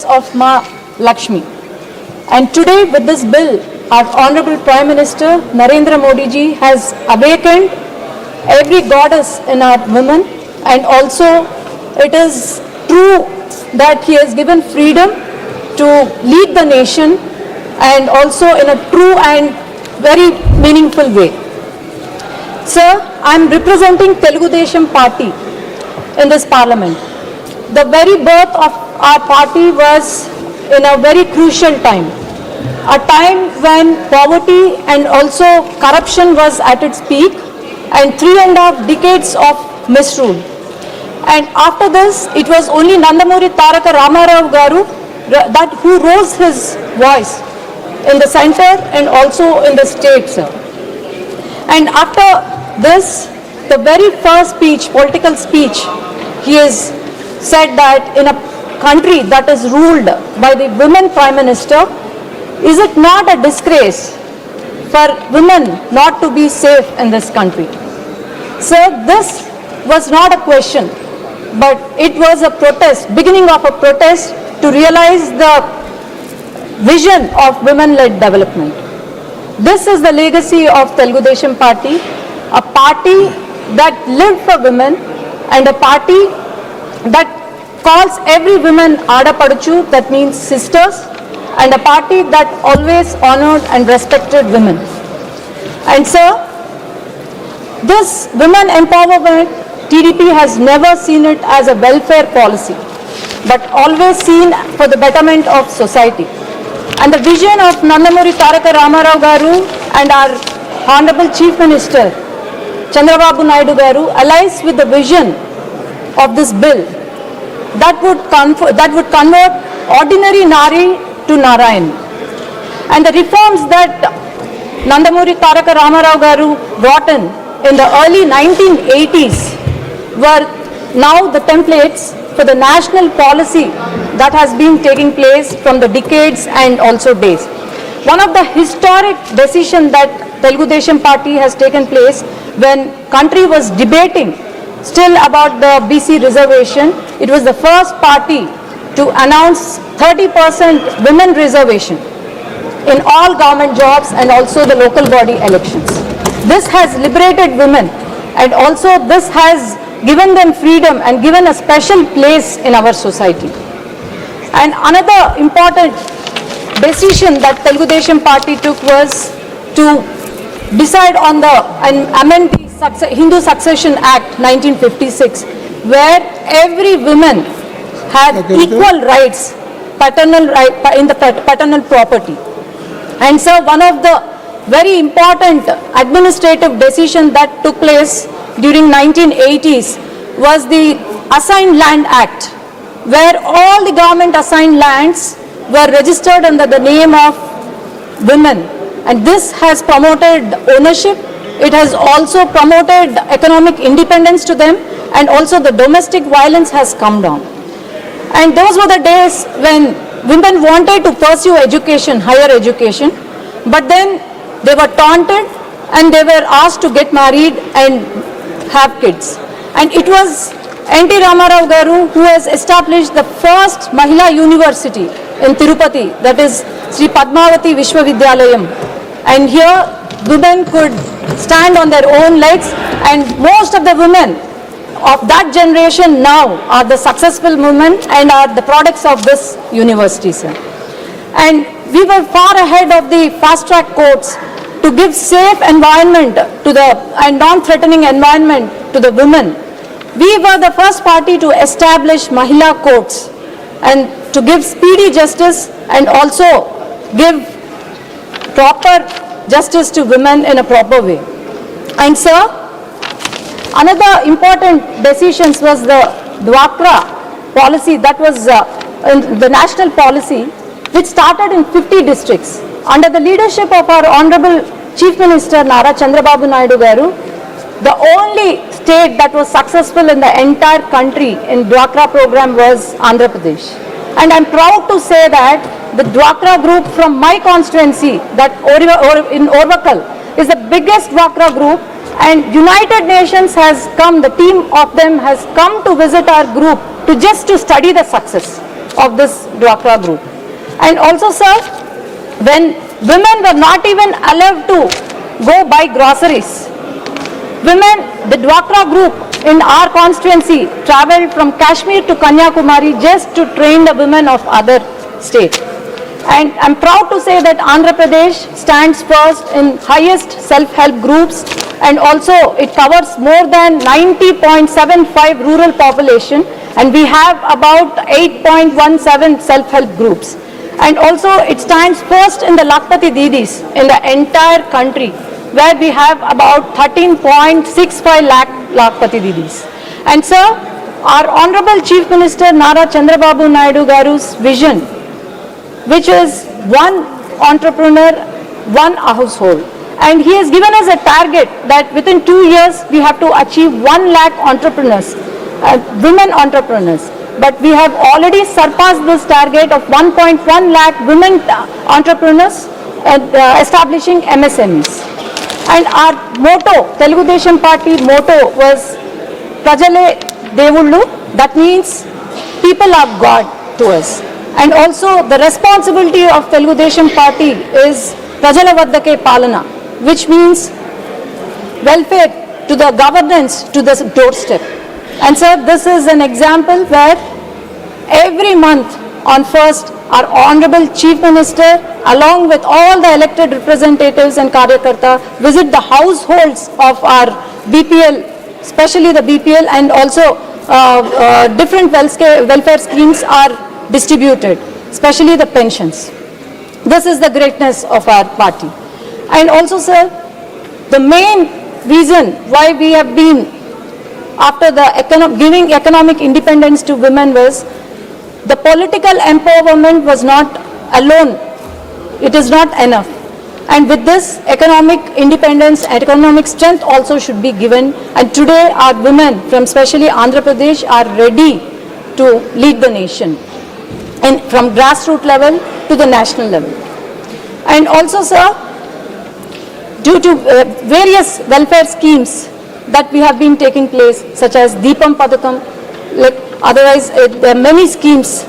of Ma Lakshmi. And today with this bill, our Honorable Prime Minister Narendra Modi ji has awakened every goddess in our women, and also it is true that he has given freedom to lead the nation, and also in a true and very meaningful way. Sir, I am representing Telugu party in this parliament. The very birth of our party was in a very crucial time, a time when poverty and also corruption was at its peak, and 3.5 decades of misrule. And after this, it was only Nandamuri Taraka Ramarao Garu that who rose his voice in the center and also in the state, sir. And after this, the very first speech, political speech, he has said that in a country that is ruled by the women prime minister, is it not a disgrace for women not to be safe in this country? Sir, this was not a question, but it was a protest, beginning of a protest to realize the vision of women-led development. This is the legacy of Telugu party, a party that lived for women and a party that calls every woman Adapaduchu, that means sisters, and a party that always honored and respected women. And sir, this women empowerment, TDP has never seen it as a welfare policy, but always seen for the betterment of society. And the vision of Nandamuri Taraka Ramarao Garu and our Honorable Chief Minister Chandrababu Naidu Garu aligns with the vision of this bill that would convert ordinary Nari to Narayan. And the reforms that Nandamuri Taraka Ramarao Garu brought in the early 1980s were now the templates for the national policy that has been taking place from the decades and also days. One of the historic decisions that Telugu party has taken place when country was debating still about the BC reservation, it was the first party to announce 30% women reservation in all government jobs and also the local body elections. This has liberated women, and also this has given them freedom and given a special place in our society. And another important decision that Telugu party took was to decide on and amend the Hindu Succession Act 1956, where every woman had equal rights, in the paternal property. And so one of the very important administrative decisions that took place during 1980s was the Assigned Land Act, where all the government assigned lands were registered under the name of women. And this has promoted ownership. It has also promoted economic independence to them, and also the domestic violence has come down. And those were the days when women wanted to pursue education, higher education, but then they were taunted and they were asked to get married and have kids. And it was N.T. Ramarao Garu who has established the first Mahila University in Tirupati, that is Sri Padmavati Vishwavidyalayam. And here women could stand on their own legs, and most of the women of that generation now are the successful women and are the products of this university, sir. And we were far ahead of the fast-track courts to give safe environment to and non-threatening environment to the women. We were the first party to establish Mahila courts and to give speedy justice and also give proper justice to women in a proper way. And sir, another important decision was the Dwakra policy, that was the national policy, which started in 50 districts. Under the leadership of our Honorable Chief Minister Nara Chandrababu Naidu Garu, the only state that was successful in the entire country in Dwakra program was Andhra Pradesh. And I'm proud to say that the Dwakra group from my constituency, that in Orvakal, is the biggest Dwakra group, and United Nations has come, the team of them has come to visit our group to study the success of this Dwakra group. And also, sir, when women were not even allowed to go buy groceries, women, the Dwakra group in our constituency travelled from Kashmir to Kanyakumari just to train the women of other states. And I'm proud to say that Andhra Pradesh stands first in highest self-help groups, and also it covers more than 90.75 rural population, and we have about 8.17 self-help groups. And also it stands first in the Lakpati Didis in the entire country, where we have about 13.65 lakh Lakpati Didis. And sir, our Honorable Chief Minister Nara Chandrababu Naidu Garu's vision, which is one entrepreneur, one household. And he has given us a target that within 2 years we have to achieve 1 lakh entrepreneurs, women entrepreneurs. But we have already surpassed this target of 1.1 lakh women entrepreneurs establishing MSMEs. And our motto, Telugu Desam Party motto was Prajale Devullu, that means people are God to us. And also the responsibility of Telugu Desam Party is Prajala Vaddake Palana, which means welfare to the governance to the doorstep. And sir, this is an example where every month on 1st, our Honorable Chief Minister, along with all the elected representatives and Karyakarta, visit the households of our BPL, especially the BPL, and also different welfare schemes are distributed, especially the pensions. This is the greatness of our party. And also, sir, the main reason why we have been after the giving economic independence to women was the political empowerment was not alone. It is not enough. And with this, economic independence and economic strength also should be given. And today, our women from especially Andhra Pradesh are ready to lead the nation, and from grassroots level to the national level. And also, sir, due to various welfare schemes that we have been taking place, such as Deepam Padakam, like otherwise there are many schemes,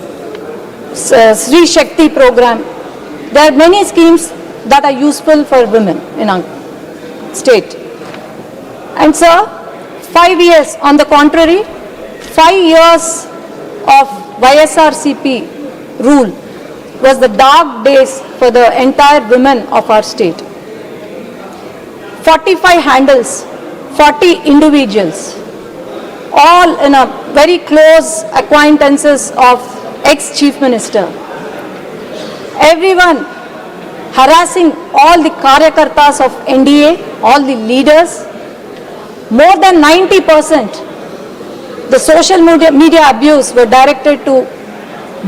Sri Shakti program, there are many schemes that are useful for women in our state. And sir, 5 years on the contrary, 5 years of YSRCP rule was the dark days for the entire women of our state. 45 handles, 40 individuals, all in a very close acquaintances of ex-Chief Minister. Everyone harassing all the Karyakartas of NDA, all the leaders. More than 90% the social media abuse were directed to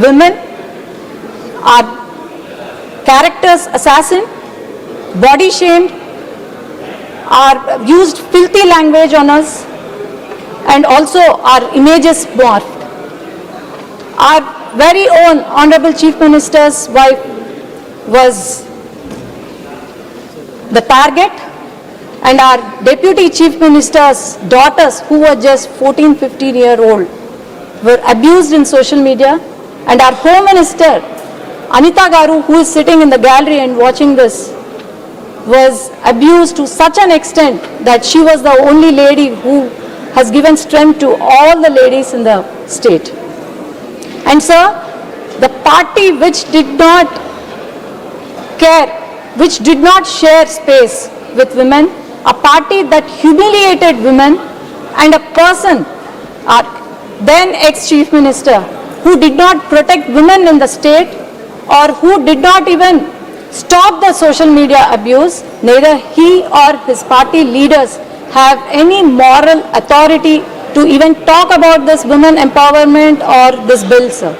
women, are characters assassin, body shamed, are used filthy language on us, and also our images morphed. Our very own Honorable Chief Minister's wife was the target, and our Deputy Chief Minister's daughters, who were just 14-15-year-old, were abused in social media, and our Home Minister, Anita Garu, who is sitting in the gallery and watching this, was abused to such an extent that she was the only lady who has given strength to all the ladies in the state. And sir, the party which did not care, which did not share space with women, a party that humiliated women, and a person, our then ex-Chief Minister, who did not protect women in the state, or who did not even stop the social media abuse, neither he or his party leaders have any moral authority to even talk about this women empowerment or this bill, sir.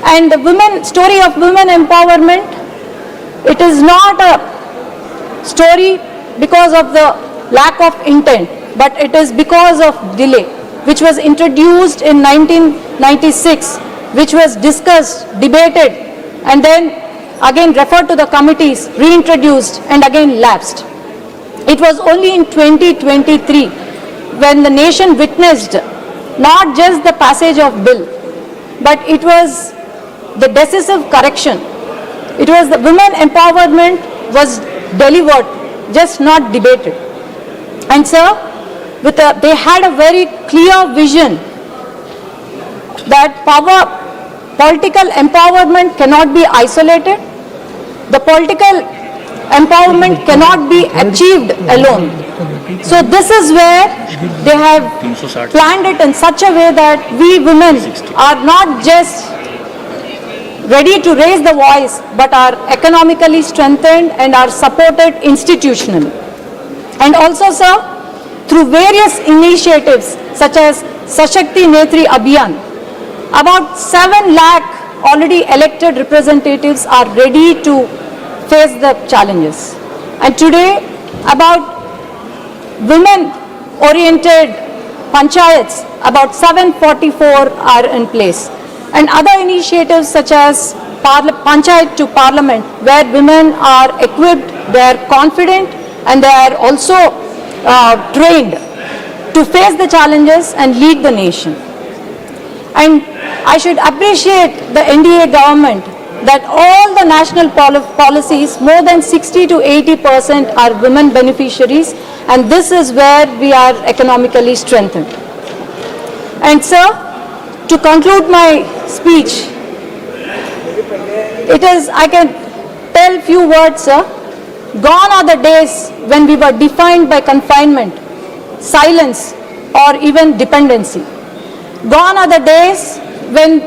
And the story of women empowerment, it is not a story because of the lack of intent, but it is because of delay, which was introduced in 1996, which was discussed, debated, and then again referred to the committees, reintroduced, and again lapsed. It was only in 2023 when the nation witnessed not just the passage of bill, but it was the decisive correction. It was the women empowerment was delivered, just not debated. And sir, they had a very clear vision that political empowerment cannot be isolated. The political empowerment cannot be achieved alone. So this is where they have planned it in such a way that we women are not just ready to raise the voice, but are economically strengthened and are supported institutionally. And also, sir, through various initiatives such as Sashakti Netri Abhiyan, about 7 lakh already elected representatives are ready to face the challenges. And today, about women-oriented panchayats, about 744 are in place. And other initiatives such as Panchayat to Parliament, where women are equipped, they are confident, and they are also trained to face the challenges and lead the nation. And I should appreciate the NDA government that all the national policies, more than 60 to 80% are women beneficiaries, and this is where we are economically strengthened. And sir, to conclude my speech, I can tell few words, sir. Gone are the days when we were defined by confinement, silence, or even dependency. Gone are the days when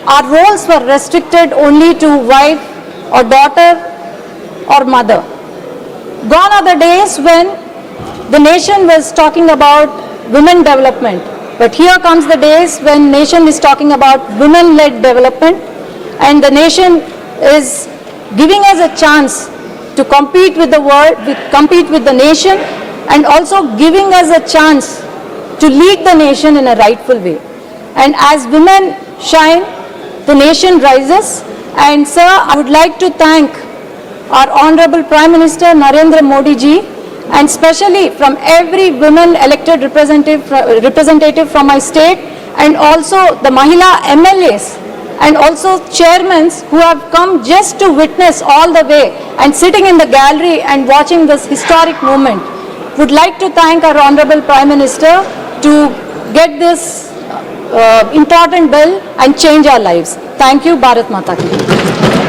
our roles were restricted only to wife or daughter or mother. Gone are the days when the nation was talking about women development. But here comes the days when nation is talking about women-led development, and the nation is giving us a chance to compete with the world, compete with the nation, and also giving us a chance to lead the nation in a rightful way. And as women shine, the nation rises. And sir, I would like to thank our Honorable Prime Minister Narendra Modi ji, and especially from every women elected representative from my state, and also the Mahila MLAs and also chairmen who have come just to witness all the way and sitting in the gallery and watching this historic moment. Would like to thank our Honorable Prime Minister to get this important bill and change our lives. Thank you. Bharat Mata ki.